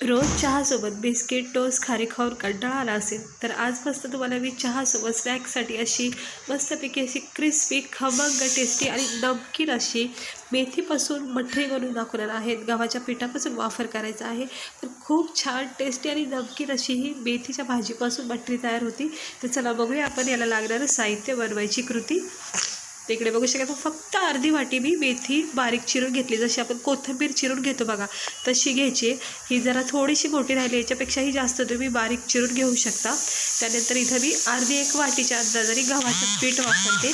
रोज चहासोबत biscuit toast खारी खाऊन कंटाळा आला असेल तर आज मस्त तुम्हाला मी चहासोबत स्नॅक्ससाठी अशी मस्तपैकी अशी क्रिस्पी खमंग टेस्टी आणि नमकीन अशी मेथीपासून मठरी बनवून दाखवणार आहेत. गव्हाच्या पिठापासून वापर करायचा आहे. तर खूप छान टेस्टी आणि नमकीन अशी ही मेथीच्या भाजीपासून मठरी तयार होती. तर चला बघूया आपण याला लागणारं साहित्य बनवायची कृती. इकडे बघू शकता फक्त अर्धी वाटी मी मेथी बारीक चिरून घेतली, जशी आपण कोथिंबीर चिरून घेतो बघा तशी घ्यायची. ही जरा थोडीशी मोठी राहिली, याच्यापेक्षाही जास्त तुम्ही बारीक चिरून घेऊ शकता. त्यानंतर इथं मी अर्धी एक वाटीच्या अंदाजाने गव्हाचं पीठ वापरते.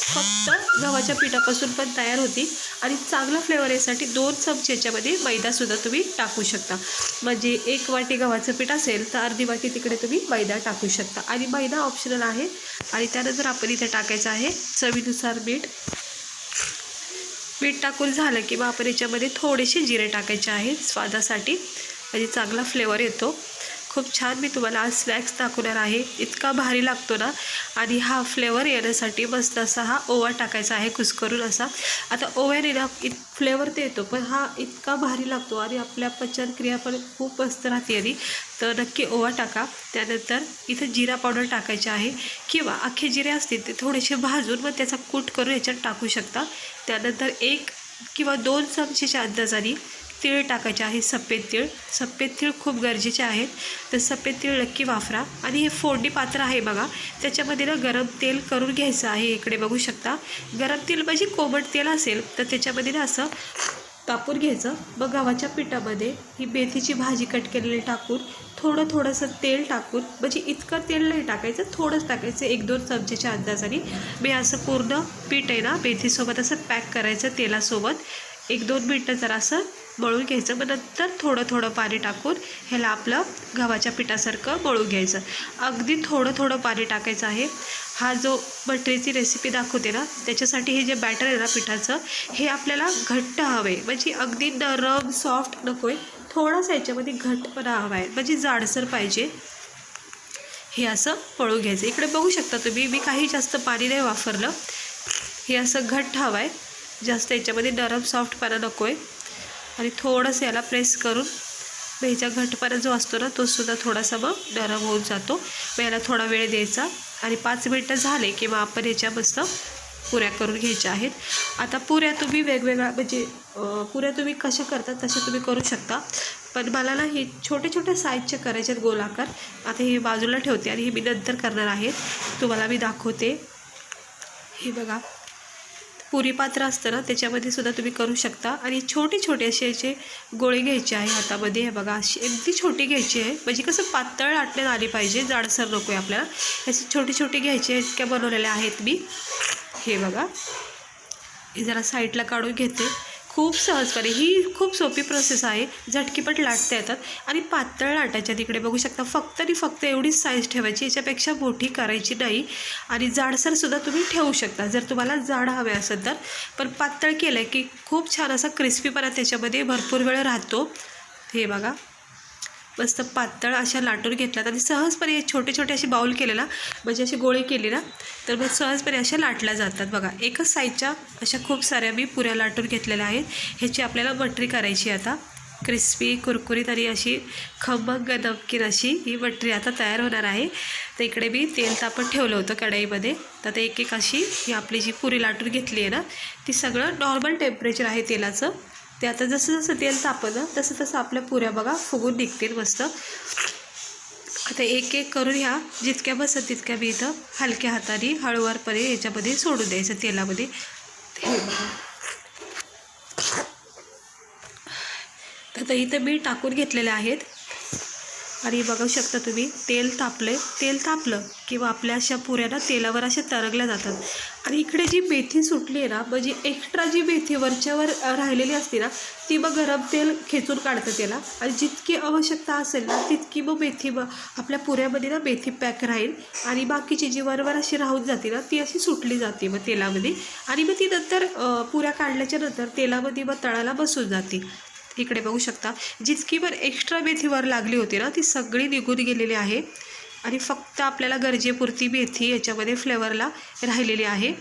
फक्त गव्हाच्या पिठापासून पण तयार होती आणि चांगला फ्लेवर यासाठी 2 चमचे याच्यामध्ये मैदासुद्धा तुम्ही टाकू शकता. म्हणजे 1 वाटी गव्हाचं पीठ असेल तर अर्धी वाटी तिकडे तुम्ही मैदा टाकू शकता आणि मैदा ऑप्शनल आहे. आणि त्यानंतर आपण इथे टाकायचं आहे चवीनुसार मीठ. मीठ टाकून झालं की मग आपण याच्यामध्ये थोडेसे जिरे टाकायचे आहेत स्वादासाठी, म्हणजे चांगला फ्लेवर येतो. खूप छान मी तुम्हाला आज स्नॅक्स दाखवणार आहे. इतका भारी लागतो ना. आणि हा फ्लेवर येण्यासाठी मस्त असा हा ओवा टाकायचा आहे कुस्करून असा. आता ओव्याने ना फ्लेवर तर येतो, पण हा इतका भारी लागतो आणि आपल्या पचनक्रिया पण खूप मस्त राहते आणि तर नक्की ओवा टाका. त्यानंतर इथं जिरा पावडर टाकायचे आहे किंवा अख्खे जिरे असतील ते थोडेसे भाजून मग त्याचा कूट करून याच्यात टाकू शकता. त्यानंतर 1 किंवा 2 चमचेच्या अंदाजाने तीळ टाकायचे आहे. सफेद तीळ खूप गरजेचे आहेत, तर सफेद तीळ नक्की वापरा. आणि हे फोडणी पात्र आहे बघा, त्याच्यामध्ये ना गरम तेल करून घ्यायचं आहे. इकडे बघू शकता गरम तेल म्हणजे कोमट तेल असेल तर त्याच्यामध्ये ना असं तापून घ्यायचं. मग गव्हाच्या पिठामध्ये ही मेथीची भाजी कट केलेली टाकून थोडंसं तेल टाकून, म्हणजे इतकं तेल नाही टाकायचं, थोडंच टाकायचं 1-2 चमचेच्या अंदाजाने. मी असं पूर्ण पीठ आहे ना मेथीसोबत असं पॅक करायचं तेलासोबत. 1-2 मिनटं जरा असं मळून घ्यायचं. मग नंतर थोडं पाणी टाकून ह्याला आपलं गव्हाच्या पिठासारखं मळून घ्यायचं. अगदी थोडं पाणी टाकायचं आहे. हा जो मटरीची रेसिपी दाखवते ना त्याच्यासाठी हे जे बॅटर आहे ना पिठाचं, हे आपल्याला घट्ट हवं आहे, म्हणजे अगदी नरम सॉफ्ट नको आहे. थोडासा याच्यामध्ये घट्टपणा हवा आहे, म्हणजे जाडसर पाहिजे. हे असं मळून घ्यायचं. इकडे बघू शकता तुम्ही मी काही जास्त पाणी नाही वापरलं. हे असं घट्ट हवं आहे, जास्त याच्यामध्ये नरम सॉफ्टपणा नको आहे. आणि थोडंसं याला प्रेस करून मग ह्याचा घट्टपणा जो असतो ना तो सुद्धा थोडासा मग नरम होऊन जातो. मग याला थोडा वेळ द्यायचा आणि 5 मिनटं झाले की मग आपण ह्याच्या मस्त पुऱ्या करून घ्यायच्या आहेत. आता पुऱ्या तुम्ही वेगवेगळ्या म्हणजे पुऱ्या तुम्ही कशा करता तशा तुम्ही करू शकता, पण मला ना हे छोटे साईजचे करायचे आहेत गोलाकार. आता हे बाजूला ठेवते आणि हे मी नंतर करणार आहे, तुम्हाला मी दाखवते. हे बघा पुरी पात्र असतं ना त्याच्यामध्ये सुद्धा तुम्ही करू शकता. आणि छोटे असे याचे गोळे घ्यायचे आहे हातामध्ये. हे बघा अशी अगदी छोटी घ्यायची आहे, म्हणजे कसं पातळ लाटण्यात आली पाहिजे, जाडसर नको आहे आपल्याला. अशी छोटी घ्यायची आहे. इतक्या बनवलेल्या आहेत मी. हे बघा हे जरा साईडला काढून घेते. खूप सहजपणे ही खूप सोपी प्रोसेस आहे, झटकीपट लाटता येतात आणि पातळ लाटायच्या. तिकडे बघू शकता फक्त एवढीच साईज ठेवायची, याच्यापेक्षा मोठी करायची नाही. आणि जाडसरसुद्धा तुम्ही ठेवू शकता जर तुम्हाला जाड हवे असेल तर, पण पातळ केलं आहे की खूप छान असा क्रिस्पीपणा त्याच्यामध्ये भरपूर वेळ राहतो. हे बघा मस्त पातळ अशा लाटून घेतल्यात आणि सहजपणे छोटे असे बाउल केले ना, म्हणजे असे गोळे केले ना तर मग सहजपणे अशा लाटल्या जातात. बघा एकच साईजच्या अशा खूप साऱ्या मी पुऱ्या लाटून घेतलेल्या आहेत. ह्याची आपल्याला मटरी करायची आता. क्रिस्पी कुरकुरीत आणि अशी खमंग नमकीन अशी ही मटरी आता तयार होणार आहे. तर इकडे मी तेल तापत ठेवलं होतं कढईमध्ये. तर आता एक अशी ही आपली जी पुरी लाटून घेतली आहे ना ती सगळं नॉर्मल टेम्परेचर आहे तेलाचं. ते आता जसं तेल तापलं तसं आपल्या पुऱ्या बघा फुगून निघतील मस्त. आता एक करून ह्या जितक्या बसत तितक्या मी इथं हलक्या हाताने हळूवारपणे याच्यामध्ये सोडून द्यायचं तेलामध्ये. हे बघा आता इथं मी टाकून घेतलेले आहेत आणि बघू शकता तुम्ही तेल तापलं किंवा आपल्या अशा पुऱ्या तेलावर अशा तरंगल्या जातात. आणि इकडे जी मेथी सुटली आहे ना, म्हणजे एक्स्ट्रा जी मेथी वरच्यावर राहिलेली असते ना ती मग गरम तेल खेचून काढतं त्याला. आणि जितकी आवश्यकता असेल ना तितकी मग मेथी आपल्या पुऱ्यामध्ये ना मेथी पॅक राहील आणि बाकीची जी वरवर अशी राहून जाते ना ती अशी सुटली जाते मग तेलामध्ये. आणि मग ती नंतर पुऱ्या काढल्याच्या नंतर तेलामध्ये मग तळाला बसून जाते. इकडे बघू शकता जितकी पण एक्स्ट्रा मेथीवर लागली होती ना ती सगळी निघून गेलेली आहे आणि फक्त आपल्याला गरजेपुरती मेथी याच्यामध्ये फ्लेवरला राहिलेली आहे.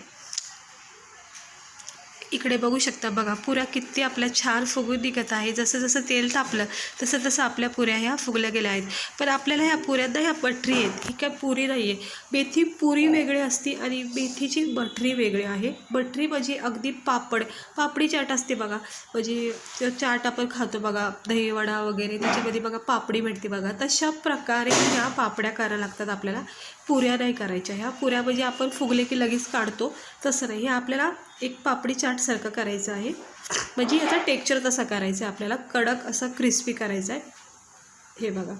इकडे बघू शकता बघा, पुऱ्या किती आपल्या छान फुगून निघत आहे. जसं जसं तेल तापलं तसं तसं आपल्या पुऱ्या ह्या फुगल्या गेल्या आहेत. पण आपल्याला ह्या पुऱ्यांना ह्या बटरी आहेत, ही काय पुरी नाही आहे. मेथी पुरी वेगळी असते आणि मेथीची बटरी वेगळी आहे. बटरी म्हणजे अगदी पापडी चाट असते बघा, म्हणजे चाट आपण खातो बघा, दहीवडा वगैरे, त्याच्यामध्ये बघा पापडी भेटते बघा. तशा प्रकारे ह्या पापड्या करायला लागतात आपल्याला, पुऱ्या नाही करायच्या. ह्या पुऱ्या म्हणजे आपण फुगले की लगेच काढतो तसं नाही, हे आपल्याला एक पापडी चाटसारखं करायचं आहे. म्हणजे याचा टेक्स्चर तसा करायचा आहे आपल्याला, कडक असा क्रिस्पी करायचा आहे. हे बघा,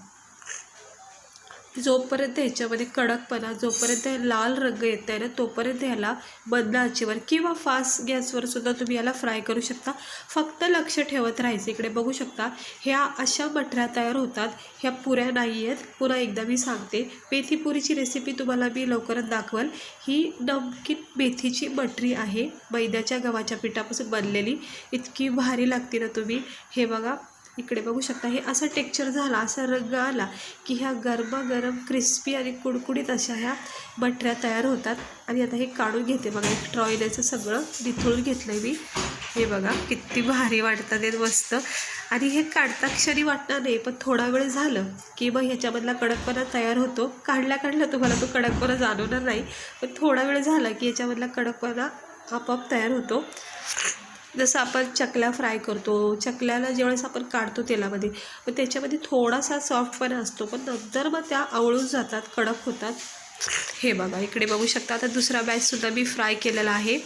जोपर्यंत ह्याच्यामध्ये कडकपणा, जोपर्यंत लाल रंग येत आहे ना, तोपर्यंत ह्याला मंद आचेवर किंवा फास्ट गॅसवर सुद्धा तुम्ही याला फ्राय करू शकता. फक्त लक्ष ठेवत राहायचं. इकडे बघू शकता ह्या अशा बटऱ्या तयार होतात, ह्या पुऱ्या नाही आहेत. पुन्हा एकदा मी सांगते, मेथीपुरीची रेसिपी तुम्हाला मी लवकरच दाखवल. ही नमकीन मेथीची बटरी आहे, मैद्याच्या गव्हाच्या पिठापासून बनलेली. इतकी भारी लागते ना. तुम्ही हे बघा, इकडे बघू शकता, हे असं टेक्स्चर झाला, असा रंग आला की ह्या गरमागरम क्रिस्पी आणि कुडकुडीत अशा ह्या बटऱ्या तयार होतात. आणि आता हे काढून घेते बघा, एक ट्रॉयल्याचं सगळं निथळून घेतलं आहे मी. हे बघा किती भारी वाटतात ते, मस्त. आणि हे काढता क्षणी वाटणार नाही, पण थोडा वेळ झालं की मग ह्याच्यामधला कडकपणा तयार होतो. काढल्या तुम्हाला तो कडकपणा जाणवणार नाही, पण थोडा वेळ झाला की याच्यामधला कडकपणा आपोआप तयार होतो. जसं आपण चकल्या फ्राय करतो, चकल्याला ज्यावेळेस आपण काढतो तेलामध्ये, पण त्याच्यामध्ये थोडासा सॉफ्टपणा असतो, पण नंतर मग त्या आवळून जातात, कडक होतात. हे बघा, इकडे बघू शकता. आता दुसरा बॅचसुद्धा मी फ्राय केलेला आहे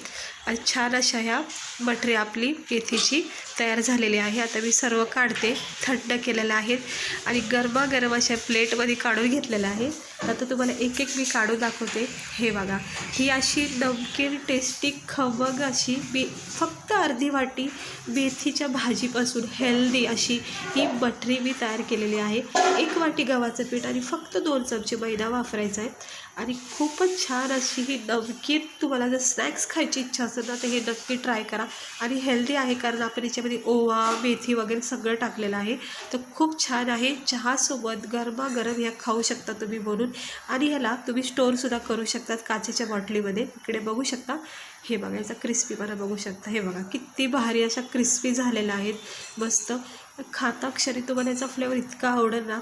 आणि छान अशा ह्या बटरी आपली मेथीची तयार झालेली आहे. आता मी सर्व काढते, थंड केलेल्या आहेत आणि गरमागरम अशा प्लेटमध्ये काढून घेतलेल्या आहे. आता तुम्हाला एक एक मी काढून दाखवते. हे बघा, ही अशी नमकीन टेस्टी खमंग अशी फक्त अर्धी वाटी मेथीच्या भाजीपासून हेल्दी अशी ही बटरी मी तयार केलेली आहे. 1 वाटी गव्हाचं पीठ आणि फक्त 2 चमचे मैदा वापरायचा आहे. आणि खूपच छान अशी ही नमकीन, तुम्हाला जर स्नॅक्स खायची इच्छा असेल ना, तर हे नक्की ट्राय करा. आणि हेल्दी आहे, कारण आपण याच्यामध्ये ओवा, मेथी वगैरे सगळं टाकलेलं आहे. तर खूप छान आहे. चहासोबत गरमागरम ह्या खाऊ शकता तुम्ही बनवून. आणि ह्याला तुम्ही स्टोअरसुद्धा करू शकतात काचेच्या बॉटलीमध्ये. इकडे बघू शकता, हे बघा, याचा क्रिस्पीपणा बघू शकता. हे बघा किती भारी अशा क्रिस्पी झालेल्या आहेत, मस्त. खाता क्षणी तुम्हाला याचा फ्लेवर इतका आवडेल ना,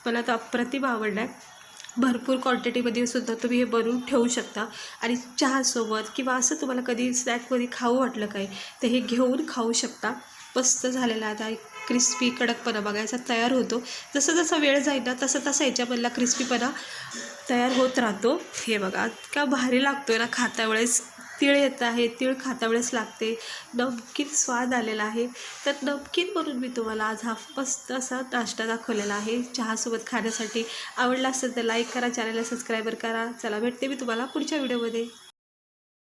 मला तर अप्रतिम आवडला आहे. भरपूर क्वांटिटीमध्ये सुद्धा तुम्ही हे बनवून ठेवू शकता. आणि चहासोबत किंवा असं तुम्हाला कधी स्नॅकमध्ये खाऊ वाटलं काय, तर हे घेऊन खाऊ शकता. मस्त झालेला आता क्रिस्पी कडकपणा बघायचा तयार होतो. जसं जसा वेळ जाईल ना, तसं तसा याच्यामधला क्रिस्पीपणा तयार होत राहतो. हे बघा, इतका भारी लागतो ना खाता वेळेस. तीळ येत आहे, तीळ खाता वेळेस लागते. नमकीन स्वाद आलेला आहे. तर नमकीन म्हणून मी तुम्हाला आज हा मस्त असा नाश्ता दाखवलेला आहे चहासोबत खाण्यासाठी. आवडला असेल तर लाईक करा, चॅनलला सबस्क्राईबर करा. चला, भेटते मी तुम्हाला पुढच्या व्हिडिओमध्ये.